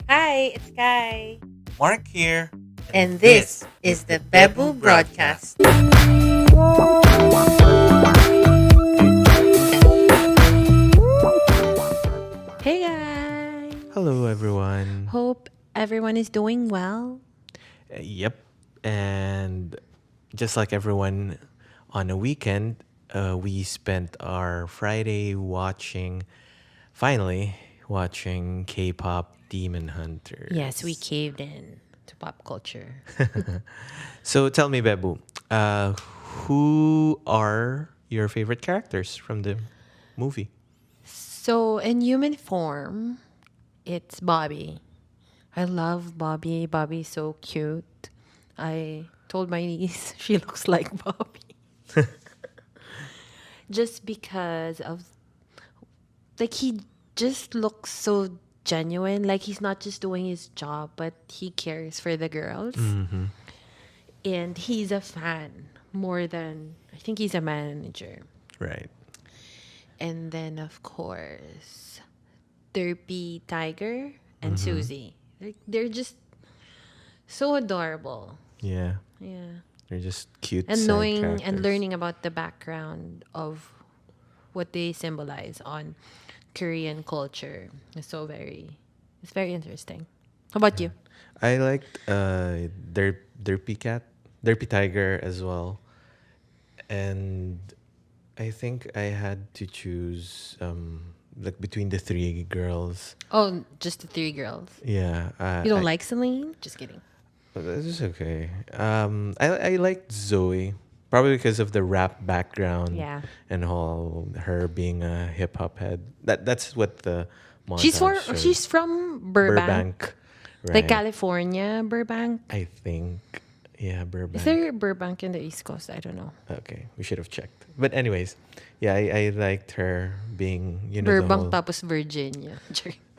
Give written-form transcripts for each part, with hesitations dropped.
Hi, it's Kai. Mark here, And this is the Bebu broadcast. Hey guys! Hello, everyone. Hope everyone is doing well. Yep, and just like everyone on a weekend, we spent our Friday finally watching K-pop Demon Yes, we Hunters. caved in to pop culture. So tell me, Bebu, uh, who are your favorite characters from the movie? So, in human form, it's Bobby. I love Bobby. Bobby's so cute. I told my niece she looks like Bobby. Just because of like he just looks so genuine. Like he's not just doing his job, but he cares for the girls. Mm-hmm. And he's a fan more than I think he's a manager. Right. And then of course Derpy Tiger and Mm-hmm. Susie. They're just so adorable. Yeah, Yeah. they're just cute And side knowing and characters. learning about the background of what they symbolize on Korean culture is it's very interesting. How about you? I liked Derpy Tiger as well, and I think I had to choose like between the three girls. Oh, just the three girls. Yeah, You don't like Celine? Just kidding. this is okay. I liked Zoe probably because of the rap background Yeah. and all her being a hip hop head. That's what the montage showed. She's from Burbank. Burbank, Like right? California, Burbank. I think, yeah, Is Burbank. there Burbank in the East Coast? I don't know. Okay, we should have checked. But anyways, yeah, I liked her being, Burbank tapos Virginia.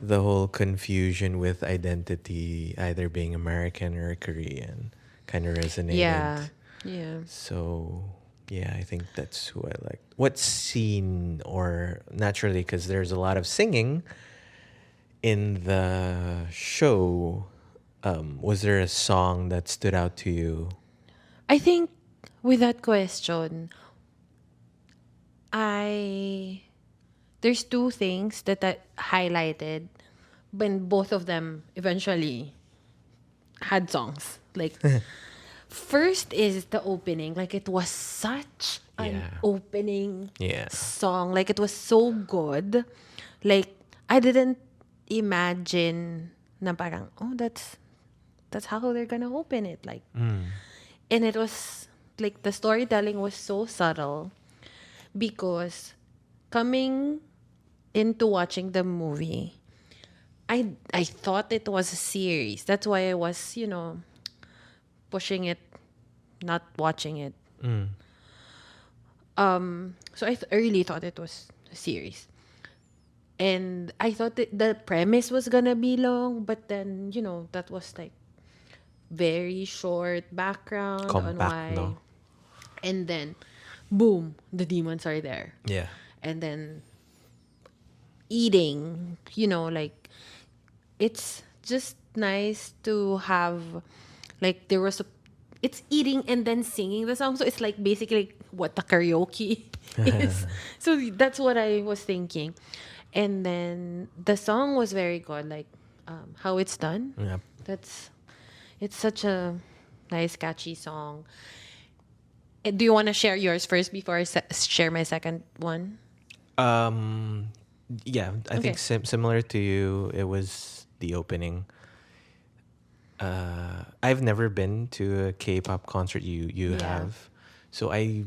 the whole confusion with identity, either being American or Korean, kind of resonated. Yeah. Yeah. So yeah, I think that's who I liked. What scene, or naturally, because there's a lot of singing in the show, was there a song that stood out to you? I think with that question, I there's two things that I highlighted when both of them eventually had songs. Like first is the opening. Like it was such an Yeah. opening Yeah. song. Like it was so good. Like I didn't imagine na parang, oh, that's how they're gonna open it. Like and it was like the storytelling was so subtle because coming into watching the movie, I thought it was a series. That's why I was, pushing it, not watching it. So I really thought it was a series. And I thought that the premise was gonna be long, but then, that was like very short background on Compact, no? why. And then, boom, the demons are there. Yeah. And then eating, like it's just nice to have like there was a it's eating and then singing the song. So it's like basically what the karaoke is. So that's what I was thinking. And then the song was very good, like how it's done. Yeah. That's it's such a nice catchy song. Do you want to share yours first before I share my second one? Um, yeah, I think Okay. similar to you, it was the opening. I've never been to a K-pop concert. You Yeah. have, so I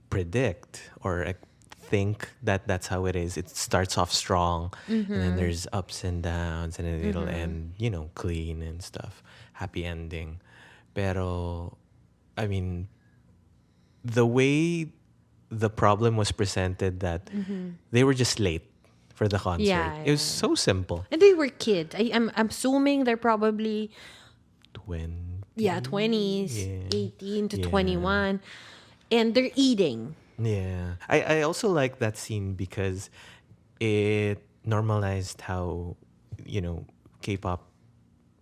predict, or I think that that's how it is. It starts off strong, and then there's ups and downs, and then it'll end, clean and stuff, happy ending. Pero, I mean, the way the problem was presented, that they were just late for the concert. Yeah, It was yeah. so simple. And they were kids. I'm assuming they're probably 20. 20s, Yeah. 18 to Yeah. 21, and they're eating. Yeah. I also like that scene because it normalized how, you know, K-pop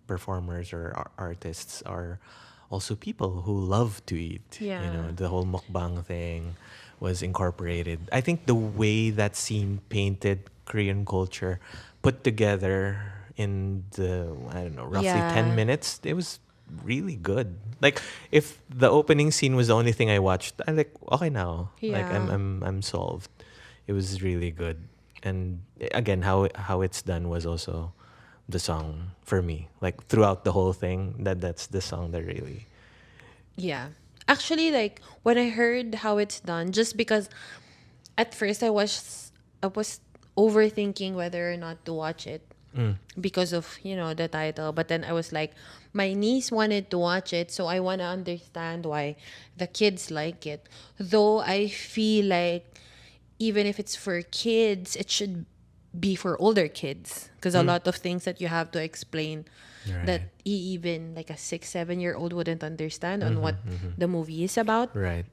performers or artists are also people who love to eat. You Yeah. know, the whole mukbang thing was incorporated. I think the way that scene painted Korean culture put together in the, I don't know, roughly 10 Yeah. minutes, it was really good. Like if the opening scene was the only thing I watched, I like okay now. Like Yeah. I'm solved. It was really good. And again, how it's done was also the song for me. Like throughout the whole thing, that's the song that really. Yeah. Actually, like when I heard how it's done, just because at first I was overthinking whether or not to watch it Mm, because of, the title, but then I was like, my niece wanted to watch it, so I want to understand why the kids like it. Though I feel like even if it's for kids, it should be for older kids because a mm, lot of things that you have to explain that right. even like a 6 7 year old wouldn't understand on Mm-hmm, what mm-hmm. the movie is about. Right.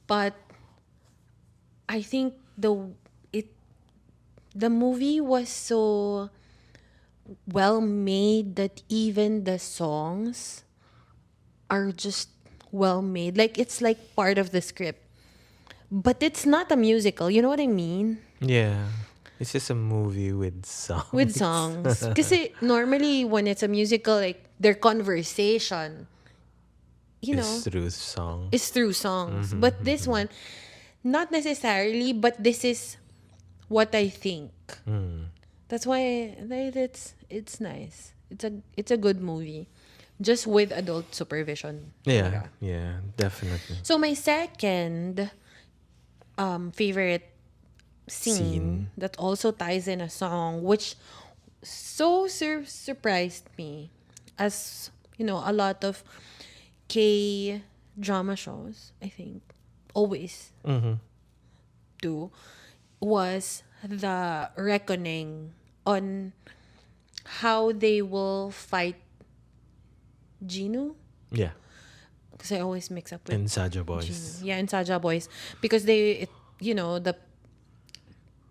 But I think it the movie was so well made that even the songs are just well made. Like it's like part of the script. But it's not a musical, you know what I mean? Yeah. It's just a movie with With songs. songs. Because normally when it's a musical, like their conversation, you Is know, through song. is through songs. Mm-hmm, But this mm-hmm. one, not necessarily, but this is what I think. Mm. That's why it's nice. It's a good movie, just with adult supervision. Yeah, Talaga. yeah, definitely. So my second favorite scene Scene. that also ties in a song, which so surprised me, as a lot of K drama shows, I think, always Mm-hmm. do, was the reckoning on how they will fight Ginu. Yeah. Because I always mix up with And Saja Ginu. Boys. Yeah, and Saja Boys. Because the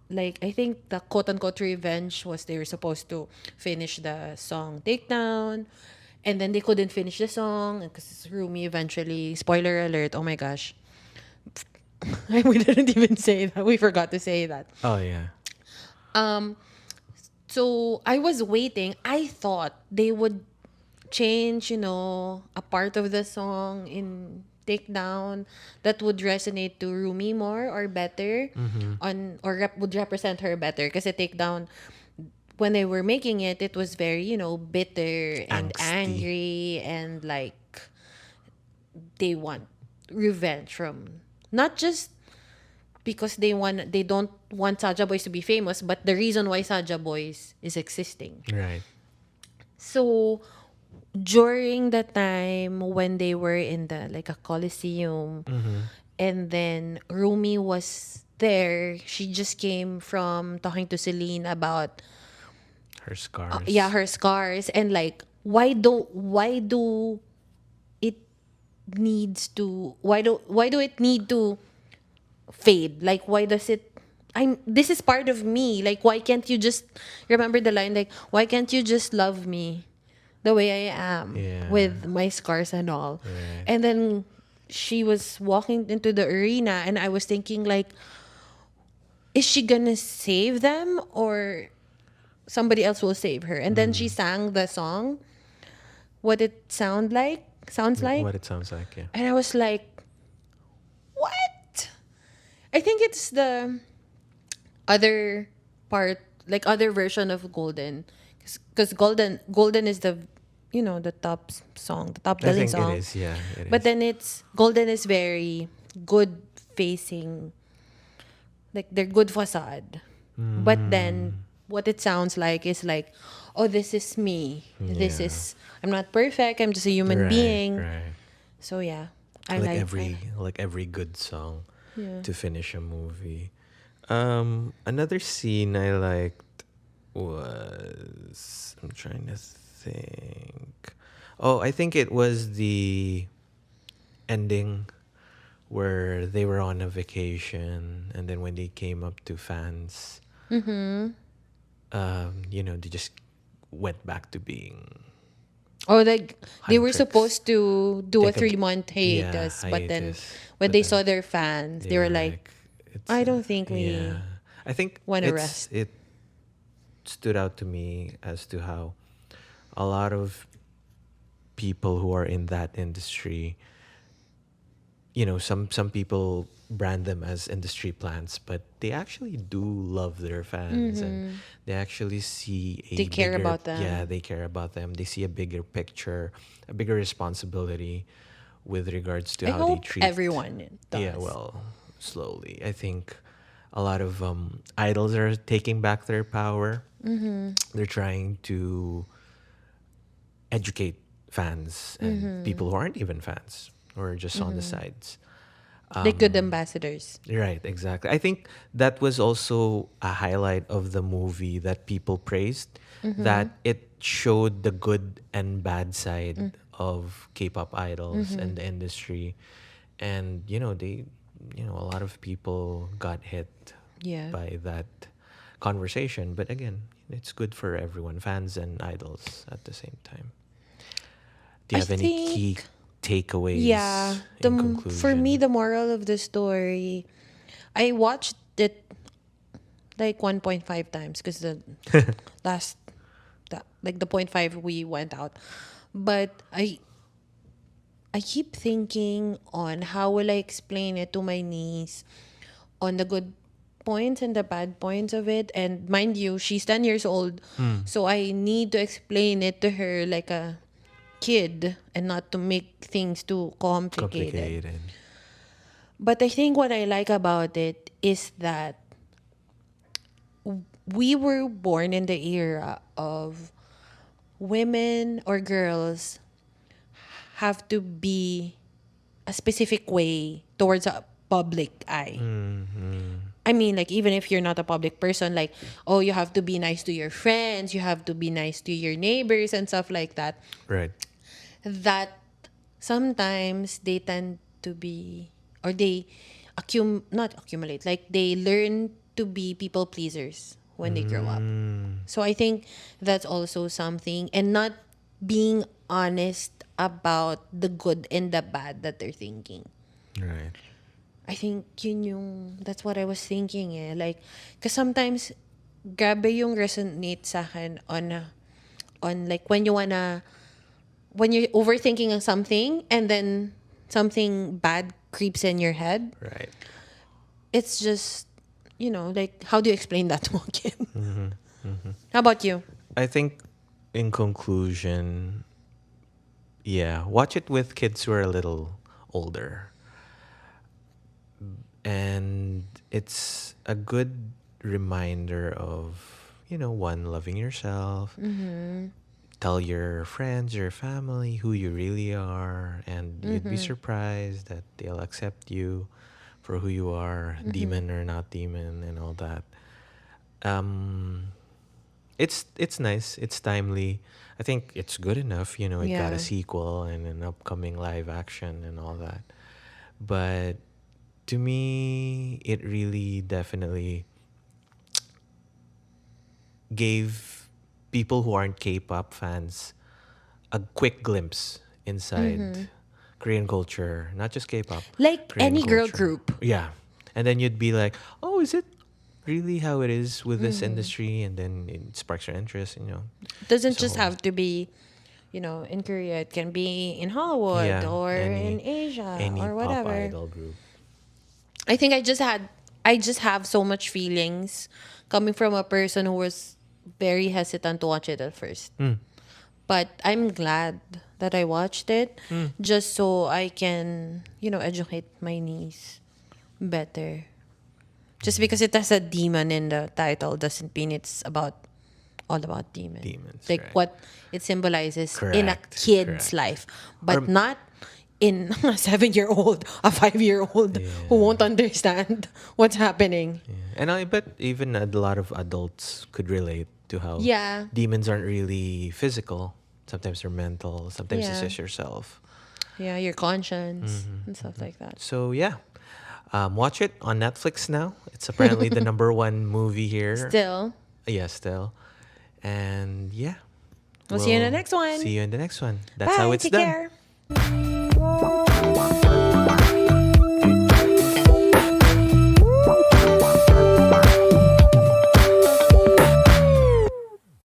like I think the quote unquote revenge was they were supposed to finish the song Takedown, and then they couldn't finish the song because Rumi eventually, spoiler alert, oh my gosh. We didn't even say that. We forgot to say that. Oh yeah. So I was waiting. I thought they would change, a part of the song in Takedown that would resonate to Rumi more or better Mm-hmm. would represent her better. Because Takedown, when they were making it, it was very, bitter and Angsty. angry, and like they want revenge from, not just because they don't want Saja Boys to be famous, but the reason why Saja Boys is existing. Right. So during the time when they were in the like a coliseum, Mm-hmm. and then Rumi was there, she just came from talking to Celine about Her yeah, scars. her scars, and like why do it why do it need to fade? Like why does it, this is part of me. Like why can't you just remember the line, like why can't you just love me the way I am Yeah. with my scars and all? Right. And then she was walking into the arena, and I was thinking like, is she gonna save them or somebody else will save her? And then she Mm. sang the song, what it sounds like. What it sounds like, yeah. And I was like, what? I think it's the other part, like other version of Golden, because Golden is the top song, the top I billing think it song. is, yeah, it But is. then it's Golden is very good facing, like they're good facade. But then Mm. what it sounds like is like, oh, this is me. This Yeah. is, I'm not perfect. I'm just a human Right, being. right. So yeah, I Like like. every good song Yeah. to finish a movie. Another scene I liked was, I'm trying to think. Oh, I think it was the ending where they were on a vacation, and then when they came up to fans, they just went back to being Or like they were Huntrix. supposed to do a Take a 3-month hiatus, but then hiatus, when but they then saw their fans, they they were were like, like, it's I don't think yeah. we I think want to rest. it stood out to me as to how a lot of people who are in that industry, some people brand them as industry plants, but they actually do love their fans, and they actually see They a care bigger, about yeah, them. they care about them. They see a bigger picture, a bigger responsibility with regards to I how they hope treat. everyone Yeah, does. well, slowly. I think a lot of idols are taking back their power. They're trying to educate fans and people who aren't even fans or just on the sides. Like good ambassadors. Right, exactly. I think that was also a highlight of the movie that people praised, that it showed the good and bad side of K-pop idols and the industry. And a lot of people got hit Yeah. by that conversation, but again, it's good for everyone, fans and idols at the same time. Do you I have any key think, yeah, takeaways in for me, conclusion? the moral of the story, I watched it like 1.5 times because the last, like the point five we went out. But I keep thinking on how will I explain it to my niece on the good points and the bad points of it. And mind you, she's 10 years old. So I need to explain it to her like a kid and not to make things too complicated. Complicated. But I think what I like about it is that we were born in the era of women or girls have to be a specific way towards a public eye. I mean, like, even if you're not a public person, like, oh, you have to be nice to your friends, you have to be nice to your neighbors, and stuff like that. Right. That sometimes they tend to be, or they not accumulate, like, they learn to be people pleasers when they grow up. So I think that's also something, and not being honest about the good and the bad that they're thinking. Right. I think that's what I was thinking eh. Like, because sometimes, grabe yung resonate sa akin on like when you're overthinking of something and then something bad creeps in your head. Right. It's just, like, how do you explain that to a kid? How about you? I think in conclusion, yeah, watch it with kids who are a little older. And it's a good reminder of, one, loving yourself. Tell your friends, your family who you really are, and you'd be surprised that they'll accept you for who you are, demon or not demon, and all that. It's nice. It's timely. I think it's good enough. It got a Yeah. sequel and an upcoming live action and all that. But to me, it really definitely gave people who aren't K-pop fans a quick glimpse inside Korean culture, not just K-pop, Like Korean any girl culture. group. Yeah. And then you'd be like, oh, is it really how it is with this industry? And then it sparks your interest. It doesn't just So, have to be, in Korea. It can be in Hollywood yeah, or in any Asia any or pop whatever. idol group. I think I just have so much feelings coming from a person who was very hesitant to watch it at first. But I'm glad that I watched it just so I can, educate my niece better. Just because it has a demon in the title doesn't mean it's all about demons. Demons, Like right. what it symbolizes in a Correct, kid's correct. life, Or but not in a 7-year-old, a 5-year-old who won't understand what's happening. And I bet even a lot of adults could relate to how Yeah. demons aren't really physical. Sometimes they're mental. Sometimes it's Yeah. just yourself. Yeah, your conscience and stuff like that. So yeah, watch it on Netflix now. It's apparently the number one movie here. Still, Yeah, still. And yeah, we'll see you in the next one. see you in the next one. That's how Bye. it's Take done. care.